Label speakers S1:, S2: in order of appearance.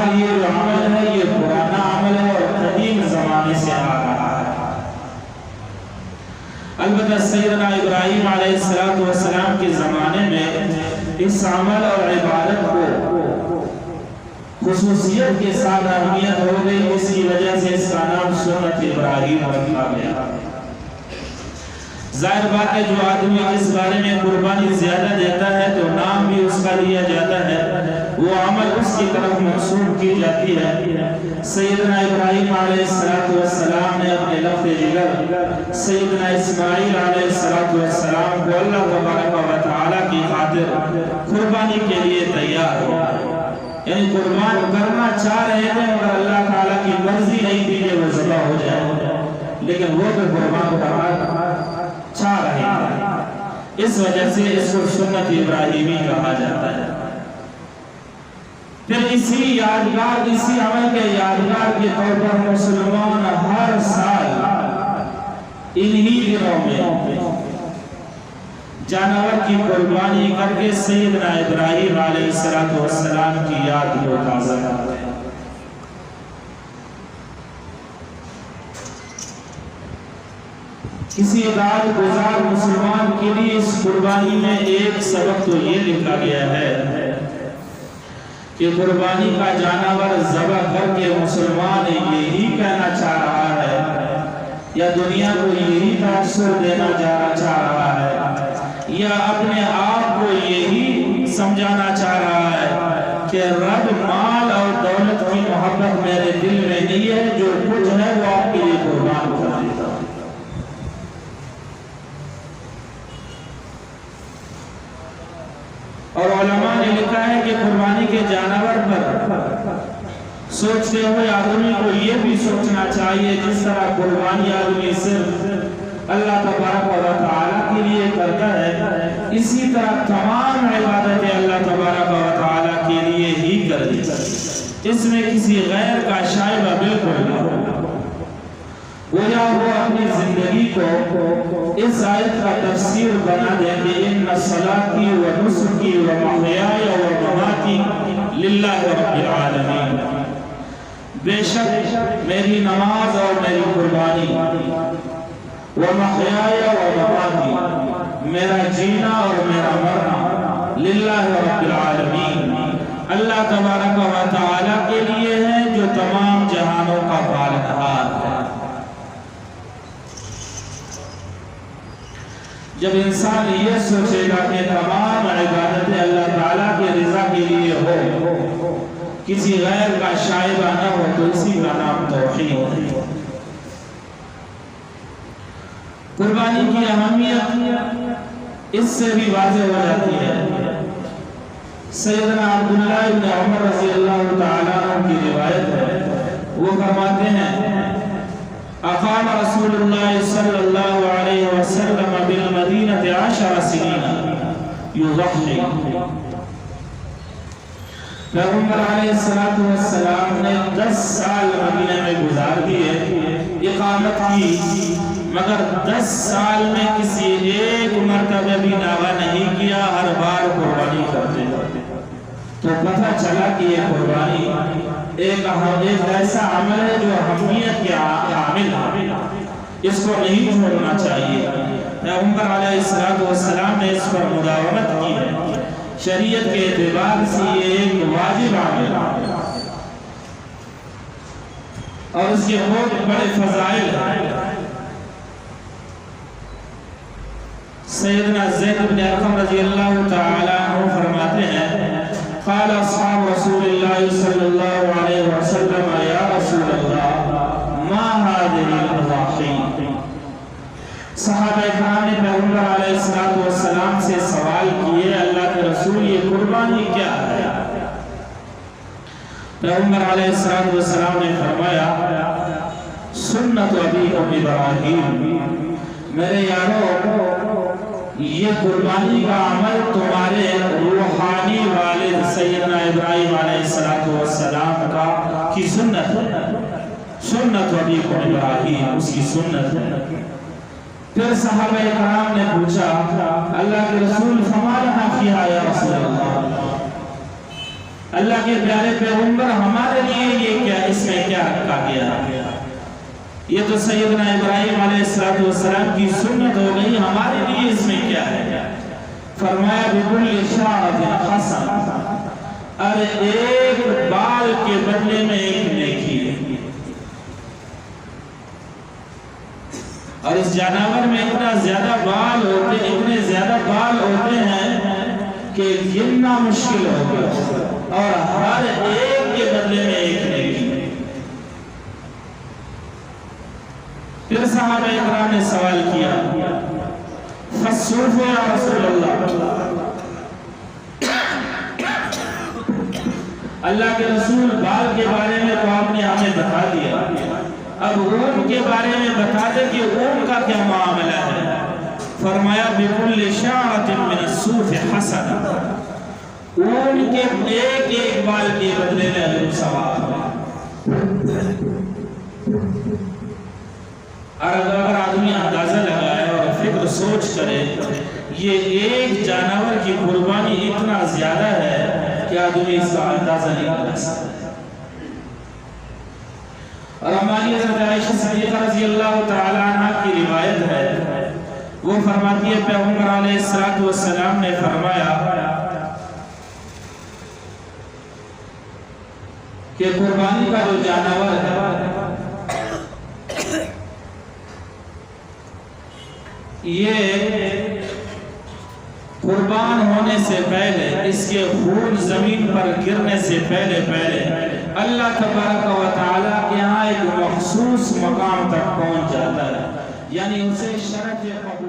S1: مگر یہ جو عمل ہے یہ پرانا عمل ہے اور قدیم زمانے سے آ رہا ہے۔ البتہ سیدنا ابراہیم علیہ السلام کے زمانے میں اس عمل اور عبادت کو خصوصیت کے ساتھ اہمیت ہو گئی، اس کی وجہ سے اس کا نام سنت ابراہیم رکھا گیا۔ ظاہر بات ہے جو آدمی اس بارے میں قربانی زیادہ دیتا ہے تو نام بھی اس کا لیا جاتا ہے، وہ عمل اس کی طرف منسوب کی جاتی ہے۔ سیدنا ابراہیم علیہ السلام نے اپنے لفظ جگر سیدنا اسماعیل علیہ السلام کو اللہ تبارک و تعالیٰ کی خاطر قربانی کے لیے تیار ہوا، یعنی قربان کرنا چاہ رہے تھے مگر اللہ تعالیٰ کی مرضی نہیں تھی کہ وہ ذبح ہو جائے، لیکن وہ تو قربان کرنا چاہ رہے ہیں، اس وجہ سے اس کو سنت ابراہیمی کہا جاتا ہے۔ پھر اسی یادگار، اسی عمل کے یادگار کے طور پر مسلمان ہر سال انہی دنوں میں جانور کی قربانی کر کے سیدنا ابراہیم علیہ السلام کی یاد کو تازہ کرتے ہیں۔ کسی اطاعت گزار مسلمان کے لیے اس قربانی میں ایک سبق تو یہ لکھا گیا ہے کہ قربانی کا جانور ذبح کر کے مسلمان یہی کہنا چاہ رہا ہے یا دنیا کو یہی تاثر دینا چاہ رہا ہے یا اپنے آپ کو یہی سمجھانا چاہ رہا ہے کہ رب مال اور دولت کی محبت میرے دل میں نہیں ہے، جو کچھ ہے وہ آپ کے لیے قربان کر دیتا ہوں۔ اور علماء نے لکھا ہے کہ قربانی کے جانور پر سوچتے ہوئے آدمی کو یہ بھی سوچنا چاہیے جس طرح قربانی آدمی صرف اللہ تبارک و تعالیٰ کے لیے کرتا ہے، اسی طرح تمام عبادتیں اللہ تبارک و تعالیٰ کے لیے ہی کر دی، اس میں کسی غیر کا شائبہ بالکل نہ ہو۔ گویا وہ اپنی زندگی کو اس آیت کا تفسیر بنا دے کہ ان صلاتی و نسکی و محیای و مماتی للہ رب العالمین، بے شک میری نماز اور میری قربانی و محیای و مماتی، میرا جینا اور میرا مرنا للہ رب العالمین، اللہ تبارک و تعالیٰ کے لیے ہے جو تمام جہانوں کا پالنہار ہے۔ جب انسان یہ سوچے گا کہ تمام عبادتیں اللہ تعالیٰ کے رضا کے لیے ہو، کسی غیر کا شائبہ نہ ہو، تو اسی کا نام توحید ہے۔ قربانی کی اہمیت اس سے بھی واضح ہو جاتی ہے۔ سیدنا عبداللہ ابن عمر رضی اللہ تعالیٰ عنہ کی روایت ہے، وہ فرماتے ہیں اقام رسول اللہ صلی اللہ علیہ وسلم بالمدینہ 10 سنین یضحی، پیغمبر علیہ السلام نے 10 سال مدینہ میں گزار دیے، اقامت کی، مگر 10 سال میں کسی ایک مرتبہ بھی دعویٰ نہیں کیا، ہر بار قربانی کرتے تھے۔ تو پتہ چلا کہ یہ قربانی ایک ایسا عمل ہے جو اہمیت کے حامل ہے، اس کو نہیں چھوڑنا چاہیے۔ پیغمبر علیہ السلام نے اس پر مداومت کی ہے، شریعت کے اعتبار سے یہ ایک واجب عمل ہے اور اس کے بہت بڑے فضائل ہیں۔ سیدنا زید بن ارقم رضی اللہ تعالی عنہ فرماتے ہیں قال اصحاب رسول اللہ صلی اللہ علیہ وسلم یا رسول اللہ ما هذه الاضاحی، صحابہ اکرام نے پیغمبر علیہ السلام سے سوال کیے اللہ کے رسول یہ قربانی کیا ہے؟ پیغمبر علیہ السلام نے فرمایا سنت ابیکم ابراہیم، میرے یارو یہ قربانی کا عمل تمہارے روحانی والد سیدنا ابراہیم علیہ السلام کی سنت ہے، سنت ابیکم ابراہیم، اس کی سنت ہے۔ پھر صحابہ اکرام نے پوچھا اللہ کے رسول فما لنا فیہا یا رسول اللہ، اللہ کے پیارے پیغمبر ہمارے یہ تو سیدنا ابراہیم علیہ السلام کی سنت ہو گئی، ہمارے لیے اس میں کیا ہے؟ فرمایا بِكُلِّ شَعْرَةٍ حَسَنَةٍ، اور ایک بال کے بدلے میں ایک نیکی ہے۔ اور اس جانور میں اتنے زیادہ بال ہوتے ہیں کہ گننا مشکل ہوگا، اور ہر ایک کے بدلے میں ایک نیکی ہے۔ پھر صحابہ اکرام نے سوال کیا، فَالسُّوفُ یا رسول اللہ، اللہ کے رسول بال کے بارے میں تو آپ نے ہمیں بتا دیا، اب اون کے بارے میں بتا دے کہ اون کا کیا معاملہ ہے؟ فرمایا بِكُلِّ شَعْرَةٍ مِّنَ الصُّوفِ حَسَنَةً، اون کے ایک بال کے بدلے میں اجر و ثواب ہے۔ اور اگر آدمی اندازہ لگائے اور فکر سوچ کرے، یہ ایک جانور کی قربانی اتنا زیادہ ہے کہ آدمی اس کا اندازہ نہیں کر سکتا۔ اور ہماری حضرت عائشہ صدیقہ رضی اللہ تعالی عنہ کی روایت ہے، وہ فرماتی ہے پیغمبر علیہ السلام نے فرمایا کہ قربانی کا جو جانور ہے یہ قربان ہونے سے پہلے، اس کے خون زمین پر گرنے سے پہلے اللہ تبارک و تعالیٰ کے ہاں ایک مخصوص مقام تک پہنچ جاتا ہے، یعنی اسے شرف قبول